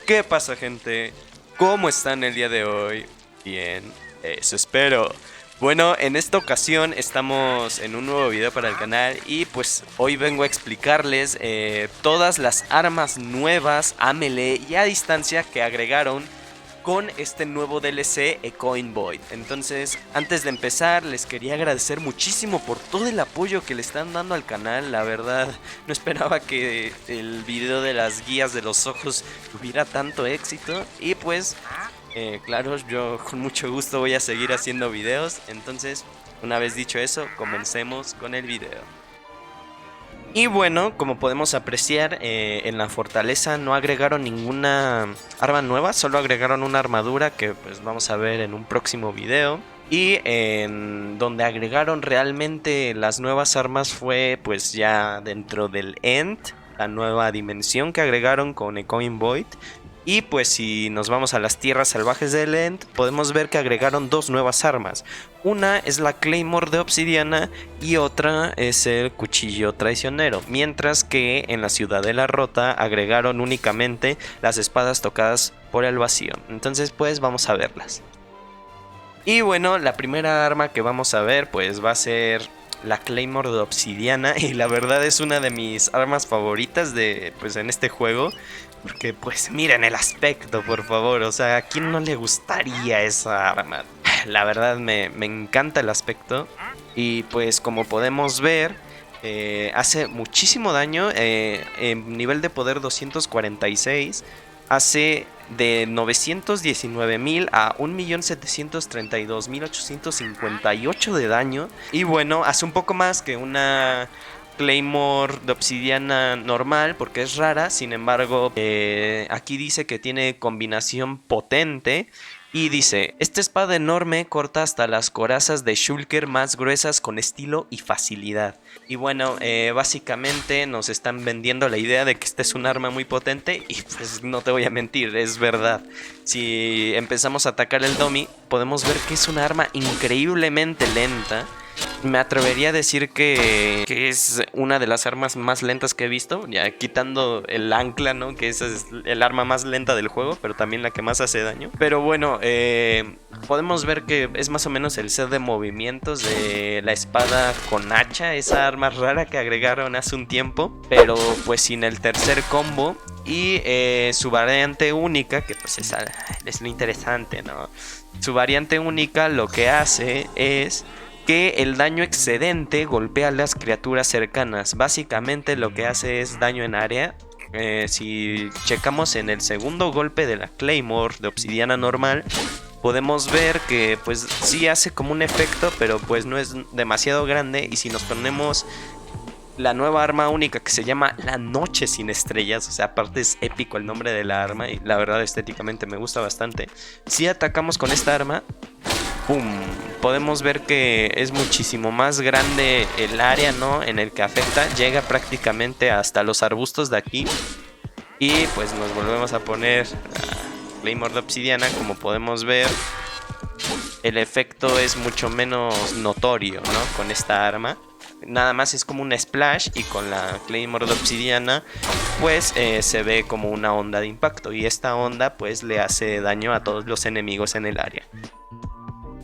¿Qué pasa, gente? ¿Cómo están el día de hoy? Bien, eso espero. Bueno, en esta ocasión estamos en un nuevo video para el canal y pues hoy vengo a explicarles todas las armas nuevas a melee y a distancia que agregaron con este nuevo DLC Echoing Void. Entonces, antes de empezar, les quería agradecer muchísimo por todo el apoyo que le están dando al canal. La verdad, no esperaba que el video de las guías de los ojos tuviera tanto éxito. Y pues, claro, yo con mucho gusto voy a seguir haciendo videos. Entonces, una vez dicho eso, comencemos con el video. Y bueno, como podemos apreciar, en la fortaleza no agregaron ninguna arma nueva, solo agregaron una armadura que pues vamos a ver en un próximo video. Y en donde agregaron realmente las nuevas armas fue pues ya dentro del End, la nueva dimensión que agregaron con Echoing Void. Y pues si nos vamos a las tierras salvajes del End, podemos ver que agregaron dos nuevas armas. Una es la Claymore de obsidiana y otra es el cuchillo traicionero. Mientras que en la Ciudadela Rota agregaron únicamente las espadas tocadas por el vacío. Entonces pues vamos a verlas. Y bueno, la primera arma que vamos a ver pues va a ser la Claymore de obsidiana. Y la verdad es una de mis armas favoritas de pues en este juego. Porque pues miren el aspecto, por favor. O sea, ¿a quién no le gustaría esa arma? La verdad me encanta el aspecto. Y pues como podemos ver, hace muchísimo daño. En nivel de poder 246. Hace de 919.000 a 1.732.858 de daño. Y bueno, hace un poco más que una Claymore de obsidiana normal porque es rara. Sin embargo, aquí dice que tiene combinación potente. Y dice, esta espada enorme corta hasta las corazas de Shulker más gruesas con estilo y facilidad. Y bueno, básicamente nos están vendiendo la idea de que esta es un arma muy potente. Y pues no te voy a mentir, es verdad. Si empezamos a atacar el Domi, podemos ver que es una arma increíblemente lenta. Me atrevería a decir que es una de las armas más lentas que he visto, ya quitando el ancla, ¿no? Que esa es el arma más lenta del juego, pero también la que más hace daño. Pero bueno, podemos ver que es más o menos el set de movimientos de la espada con hacha, esa arma rara que agregaron hace un tiempo, pero pues sin el tercer combo. Y su variante única, que pues es lo interesante, ¿no? Su variante única lo que hace es que el daño excedente golpea a las criaturas cercanas. Básicamente lo que hace es daño en área. Si checamos en el segundo golpe de la Claymore de obsidiana normal, podemos ver que pues sí hace como un efecto, pero pues no es demasiado grande. Y si nos ponemos la nueva arma única que se llama La Noche Sin Estrellas, o sea, aparte es épico el nombre de la arma y la verdad estéticamente me gusta bastante. Si atacamos con esta arma, ¡pum!, podemos ver que es muchísimo más grande el área, ¿no?, en el que afecta. Llega prácticamente hasta los arbustos de aquí. Y pues nos volvemos a poner a Claymore de obsidiana. Como podemos ver, el efecto es mucho menos notorio, ¿no?, con esta arma. Nada más es como un splash, y con la Claymore de obsidiana pues se ve como una onda de impacto. Y esta onda pues le hace daño a todos los enemigos en el área.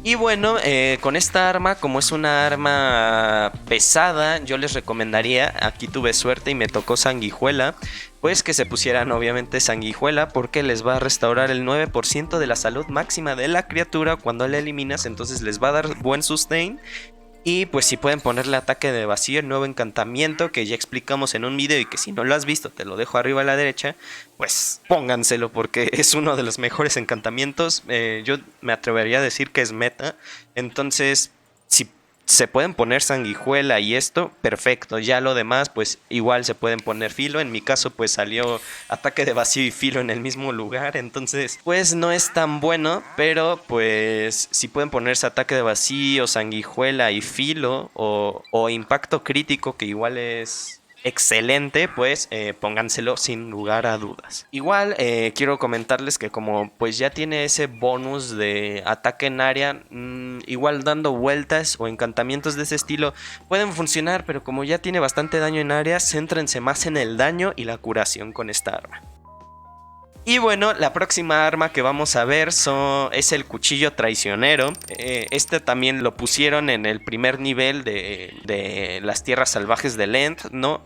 Y bueno, con esta arma, como es una arma pesada, yo les recomendaría, aquí tuve suerte y me tocó sanguijuela, pues que se pusieran obviamente sanguijuela, porque les va a restaurar el 9% de la salud máxima de la criatura cuando la eliminas. Entonces les va a dar buen sustain. Y pues si pueden ponerle ataque de vacío, el nuevo encantamiento que ya explicamos en un video y que si no lo has visto te lo dejo arriba a la derecha, pues pónganselo porque es uno de los mejores encantamientos. Yo me atrevería a decir que es meta. Entonces, si se pueden poner sanguijuela y esto, perfecto. Ya lo demás, pues igual se pueden poner filo. En mi caso, pues salió ataque de vacío y filo en el mismo lugar. Entonces, pues no es tan bueno. Pero pues si pueden ponerse ataque de vacío, sanguijuela y filo, o impacto crítico, que igual es excelente, pues pónganselo sin lugar a dudas. Igual quiero comentarles que como pues ya tiene ese bonus de ataque en área, igual dando vueltas o encantamientos de ese estilo pueden funcionar, pero como ya tiene bastante daño en área, céntrense más en el daño y la curación con esta arma. Y bueno, la próxima arma que vamos a ver es el cuchillo traicionero. Este también lo pusieron en el primer nivel de las tierras salvajes de End, ¿no?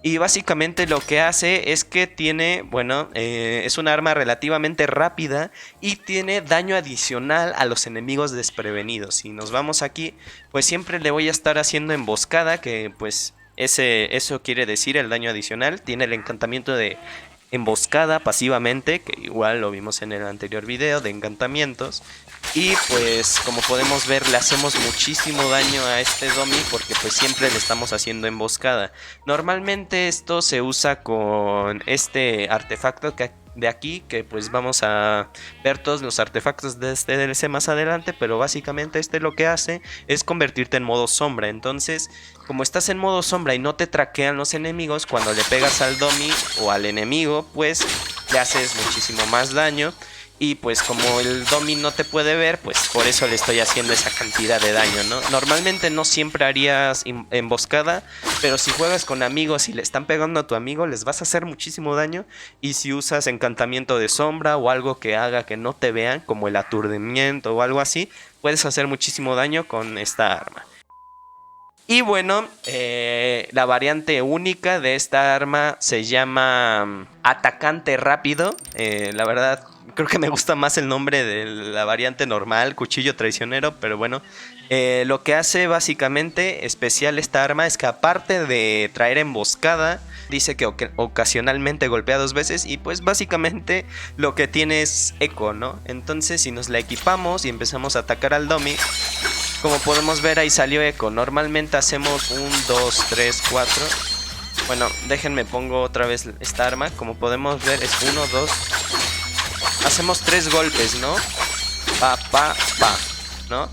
Y básicamente lo que hace es que tiene, bueno, es un arma relativamente rápida y tiene daño adicional a los enemigos desprevenidos. Si nos vamos aquí, pues siempre le voy a estar haciendo emboscada, que pues eso quiere decir el daño adicional. Tiene el encantamiento de emboscada pasivamente, que igual lo vimos en el anterior video de encantamientos. Y pues como podemos ver, le hacemos muchísimo daño a este Domi porque pues siempre le estamos haciendo emboscada. Normalmente esto se usa con este artefacto de aquí, que pues vamos a ver todos los artefactos de este DLC más adelante, pero básicamente este lo que hace es convertirte en modo sombra. Entonces, como estás en modo sombra y no te traquean los enemigos, cuando le pegas al Domi o al enemigo, pues le haces muchísimo más daño. Y pues como el Domi no te puede ver, pues por eso le estoy haciendo esa cantidad de daño, ¿no? Normalmente no siempre harías emboscada, pero si juegas con amigos y le están pegando a tu amigo, les vas a hacer muchísimo daño. Y si usas encantamiento de sombra o algo que haga que no te vean, como el aturdimiento o algo así, puedes hacer muchísimo daño con esta arma. Y bueno, la variante única de esta arma se llama Atacante Rápido. La verdad, creo que me gusta más el nombre de la variante normal, Cuchillo Traicionero, pero bueno. Lo que hace básicamente especial esta arma es que aparte de traer emboscada, dice que ocasionalmente golpea 2 veces y pues básicamente lo que tiene es eco, ¿no? Entonces si nos la equipamos y empezamos a atacar al Domi, como podemos ver ahí salió eco. Normalmente hacemos 1, 2, 3, 4. Bueno, déjenme pongo otra vez esta arma. Como podemos ver es 1, 2. Hacemos 3 golpes, ¿no? Pa, pa, pa, ¿no?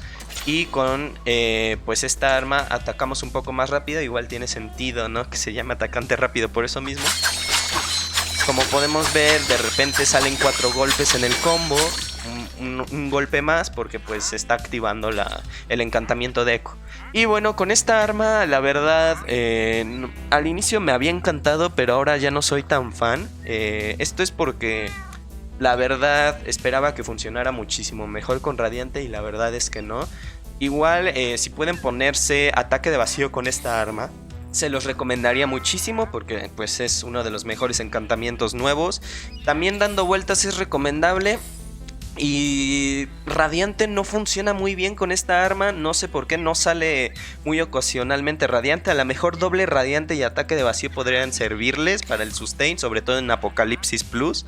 Y con pues esta arma atacamos un poco más rápido. Igual tiene sentido, ¿no? Que se llame atacante rápido por eso mismo. Como podemos ver, de repente salen 4 golpes en el combo. Un golpe más porque pues se está activando el encantamiento de eco. Y bueno, con esta arma la verdad al inicio me había encantado, pero ahora ya no soy tan fan. Esto es porque la verdad esperaba que funcionara muchísimo mejor con Radiante y la verdad es que no. Igual si pueden ponerse ataque de vacío con esta arma, se los recomendaría muchísimo porque pues es uno de los mejores encantamientos nuevos. También dando vueltas es recomendable. Y Radiante no funciona muy bien con esta arma. No sé por qué no sale muy ocasionalmente Radiante. A lo mejor doble Radiante y ataque de vacío podrían servirles para el sustain, sobre todo en Apocalipsis Plus.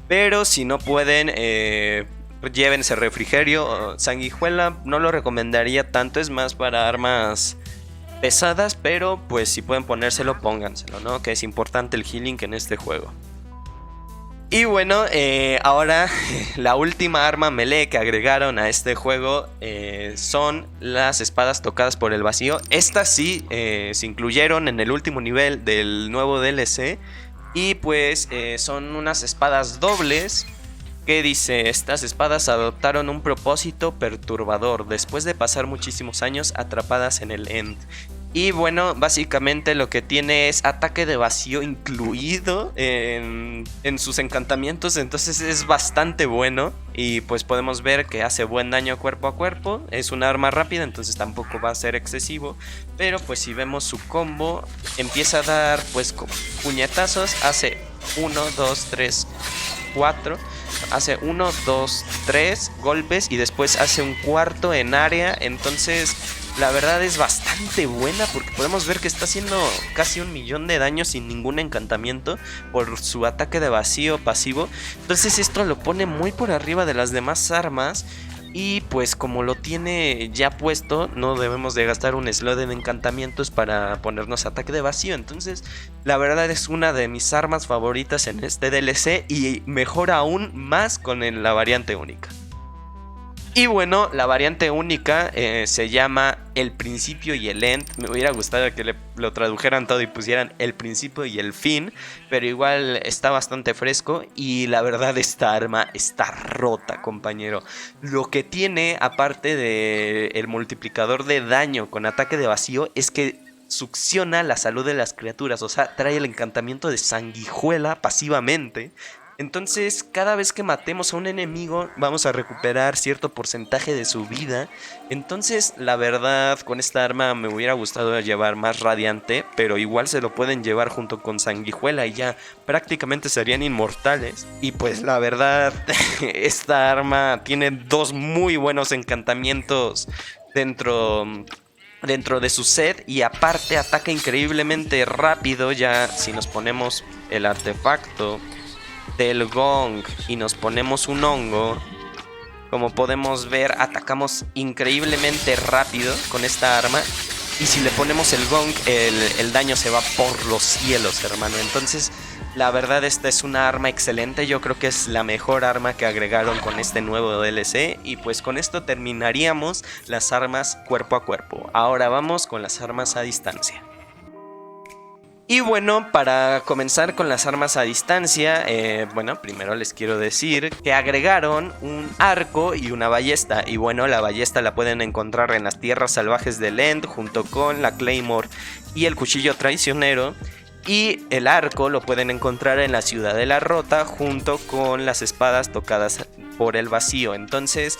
Pero si no pueden, llévense refrigerio. Sanguijuela no lo recomendaría tanto, es más para armas pesadas. Pero pues si pueden ponérselo, pónganselo, ¿no? Que es importante el healing en este juego. Y bueno, ahora la última arma melee que agregaron a este juego son las espadas tocadas por el vacío. Estas sí se incluyeron en el último nivel del nuevo DLC. Y pues son unas espadas dobles. Que dice, estas espadas adoptaron un propósito perturbador después de pasar muchísimos años atrapadas en el End. Y bueno, básicamente lo que tiene es ataque de vacío incluido en sus encantamientos. Entonces es bastante bueno. Y pues podemos ver que hace buen daño cuerpo a cuerpo. Es un arma rápida, entonces tampoco va a ser excesivo. Pero pues si vemos su combo, empieza a dar pues puñetazos. Hace 1, 2, 3, 4. Hace 1, 2, 3 golpes y después hace un cuarto en área. Entonces la verdad es bastante buena porque podemos ver que está haciendo casi 1.000.000 de daño sin ningún encantamiento por su ataque de vacío pasivo. Entonces esto lo pone muy por arriba de las demás armas. Y pues como lo tiene ya puesto, no debemos de gastar un slot en encantamientos para ponernos ataque de vacío. Entonces la verdad es una de mis armas favoritas en este DLC y mejora aún más con la variante única. Y bueno, la variante única se llama El Principio y el End. Me hubiera gustado que lo tradujeran todo y pusieran El Principio y el Fin, pero igual está bastante fresco y la verdad esta arma está rota, compañero. Lo que tiene, aparte del multiplicador de daño con ataque de vacío, es que succiona la salud de las criaturas. O sea, trae el encantamiento de sanguijuela pasivamente. Entonces, cada vez que matemos a un enemigo, vamos a recuperar cierto porcentaje de su vida. Entonces, la verdad, con esta arma me hubiera gustado llevar más radiante, pero igual se lo pueden llevar junto con sanguijuela y ya prácticamente serían inmortales. Y pues la verdad, esta arma tiene dos muy buenos encantamientos dentro de su set, y aparte ataca increíblemente rápido. Ya si nos ponemos el artefacto del gong y nos ponemos un hongo, como podemos ver, atacamos increíblemente rápido con esta arma. Y si le ponemos el gong, el daño se va por los cielos, hermano. Entonces, la verdad, esta es una arma excelente. Yo creo que es la mejor arma que agregaron con este nuevo DLC. Y pues con esto terminaríamos las armas cuerpo a cuerpo. Ahora vamos con las armas a distancia. Y bueno, para comenzar con las armas a distancia, bueno, primero les quiero decir que agregaron un arco y una ballesta. Y bueno, la ballesta la pueden encontrar en las tierras salvajes de End, junto con la Claymore y el cuchillo traicionero. Y el arco lo pueden encontrar en la Ciudad de la Rota, junto con las espadas tocadas por el vacío. Entonces,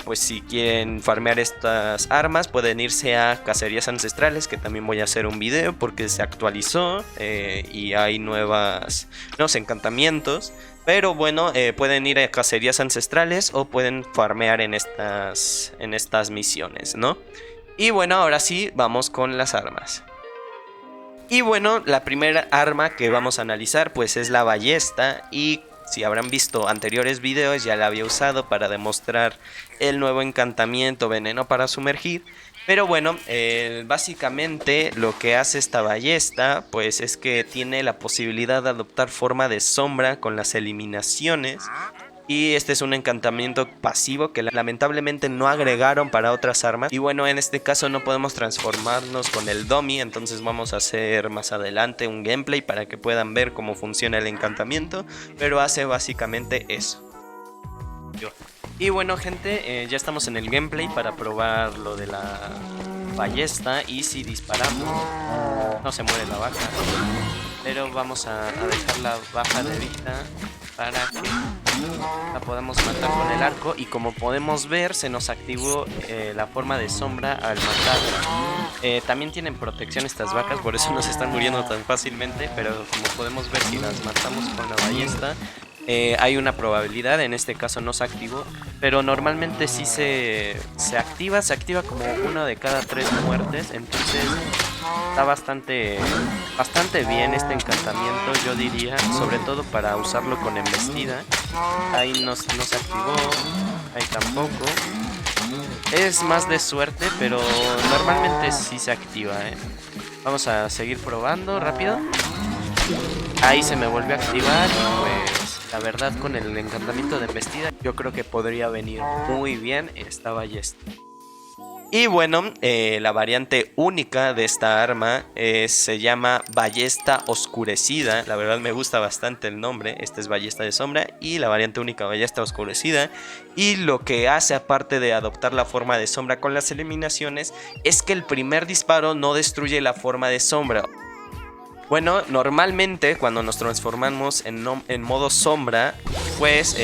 pues si quieren farmear estas armas, pueden irse a Cacerías Ancestrales, que también voy a hacer un video porque se actualizó y hay nuevos encantamientos. Pero bueno, pueden ir a Cacerías Ancestrales o pueden farmear en estas misiones, ¿no? Y bueno, ahora sí, vamos con las armas. Y bueno, la primera arma que vamos a analizar pues es la ballesta, y si habrán visto anteriores videos ya la había usado para demostrar el nuevo encantamiento veneno para sumergir. Pero bueno, básicamente lo que hace esta ballesta pues es que tiene la posibilidad de adoptar forma de sombra con las eliminaciones. Y este es un encantamiento pasivo que lamentablemente no agregaron para otras armas. Y bueno, en este caso no podemos transformarnos con el dummy, entonces vamos a hacer más adelante un gameplay para que puedan ver cómo funciona el encantamiento. Pero hace básicamente eso. Y bueno, gente, ya estamos en el gameplay para probar lo de la ballesta. Y si disparamos, no se muere la vaca, pero vamos a dejar la baja de vida para que la podamos matar con el arco. Y como podemos ver, se nos activó la forma de sombra al matarla. También tienen protección estas vacas, por eso no se están muriendo tan fácilmente. Pero como podemos ver, si las matamos con la ballesta, hay una probabilidad. En este caso no se activó, pero normalmente sí se activa. Se activa como una de cada 3 muertes. Entonces está bastante bien este encantamiento, yo diría, sobre todo para usarlo con embestida. Ahí no se activó, ahí tampoco. Es más de suerte, pero normalmente sí se activa, Vamos a seguir probando rápido. Ahí se me volvió a activar y pues la verdad, con el encantamiento de embestida yo creo que podría venir muy bien esta ballesta. Y bueno, la variante única de esta arma se llama Ballesta Oscurecida. La verdad me gusta bastante el nombre. Esta es Ballesta de Sombra y la variante única Ballesta Oscurecida. Y lo que hace, aparte de adoptar la forma de sombra con las eliminaciones, es que el primer disparo no destruye la forma de sombra. Bueno, normalmente cuando nos transformamos en modo sombra, pues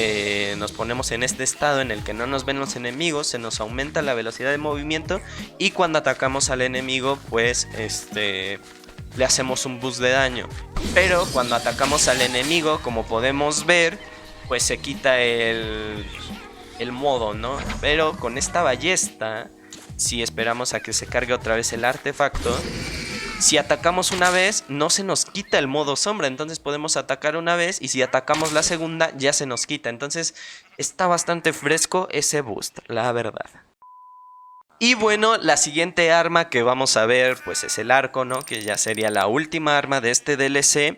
nos ponemos en este estado en el que no nos ven los enemigos, se nos aumenta la velocidad de movimiento, y cuando atacamos al enemigo, pues le hacemos un boost de daño. Pero cuando atacamos al enemigo, como podemos ver, pues se quita el modo, ¿no? Pero con esta ballesta, si esperamos a que se cargue otra vez el artefacto, si atacamos una vez, no se nos quita el modo sombra. Entonces podemos atacar una vez y si atacamos la segunda, ya se nos quita. Entonces está bastante fresco ese boost, la verdad. Y bueno, la siguiente arma que vamos a ver pues es el arco, ¿no? Que ya sería la última arma de este DLC.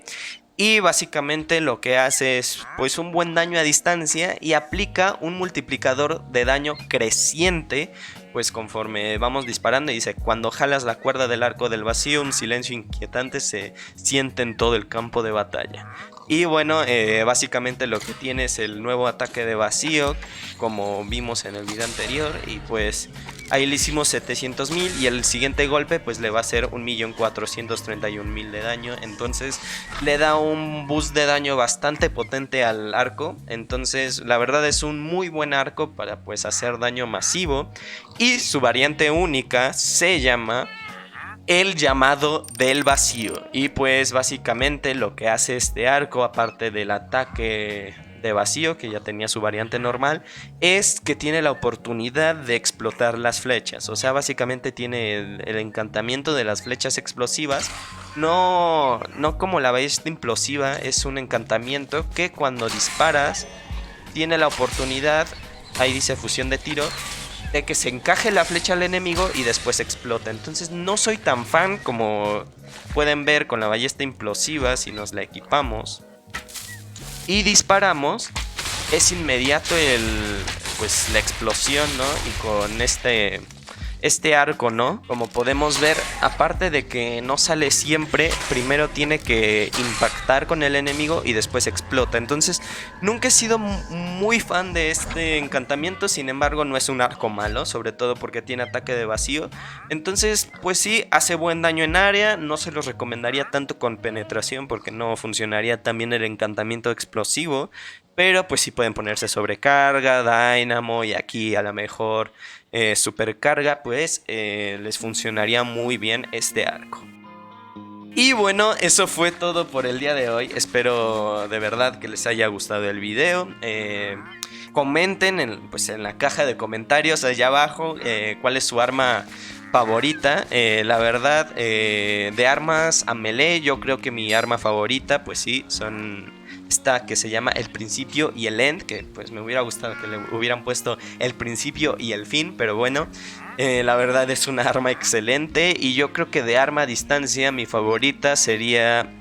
Y básicamente lo que hace es pues un buen daño a distancia y aplica un multiplicador de daño creciente, pues conforme vamos disparando. Y dice: cuando jalas la cuerda del arco del vacío, un silencio inquietante se siente en todo el campo de batalla. Y bueno, básicamente lo que tiene es el nuevo ataque de vacío, como vimos en el video anterior. Y pues ahí le hicimos 700.000 y el siguiente golpe pues le va a hacer 1.431.000 de daño. Entonces le da un boost de daño bastante potente al arco. Entonces la verdad es un muy buen arco para pues hacer daño masivo. Y su variante única se llama el llamado del vacío. Y pues básicamente lo que hace este arco, aparte del ataque de vacío, que ya tenía su variante normal, es que tiene la oportunidad de explotar las flechas. O sea, básicamente tiene el encantamiento de las flechas explosivas. No como la ballesta implosiva, es un encantamiento que cuando disparas tiene la oportunidad, ahí dice fusión de tiro, de que se encaje la flecha al enemigo y después explota. Entonces no soy tan fan, como pueden ver con la ballesta implosiva. Si nos la equipamos y disparamos, es inmediato pues la explosión, ¿no? Y con este arco, ¿no? Como podemos ver, aparte de que no sale siempre, primero tiene que impactar con el enemigo y después explota. Entonces nunca he sido muy fan de este encantamiento. Sin embargo, no es un arco malo, sobre todo porque tiene ataque de vacío. Entonces pues sí, hace buen daño en área. No se los recomendaría tanto con penetración, porque no funcionaría también el encantamiento explosivo. Pero pues sí pueden ponerse sobrecarga, dynamo, y aquí a lo mejor supercarga, pues les funcionaría muy bien este arco. Y bueno, eso fue todo por el día de hoy. Espero de verdad que les haya gustado el video. Comenten pues en la caja de comentarios allá abajo cuál es su arma favorita. La verdad, de armas a melee, yo creo que mi arma favorita, pues sí, son esta que se llama el principio y el end, que pues me hubiera gustado que le hubieran puesto el principio y el fin, pero bueno, la verdad es una arma excelente. Y yo creo que de arma a distancia mi favorita sería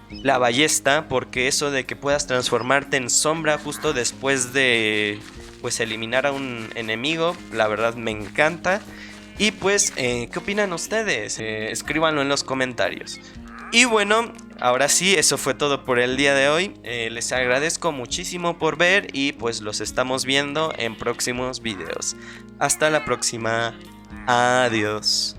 la ballesta, porque eso de que puedas transformarte en sombra justo después de pues eliminar a un enemigo, la verdad me encanta. Y pues, ¿qué opinan ustedes? Escríbanlo en los comentarios. Y bueno, ahora sí, eso fue todo por el día de hoy. Les agradezco muchísimo por ver y pues los estamos viendo en próximos videos. Hasta la próxima. Adiós.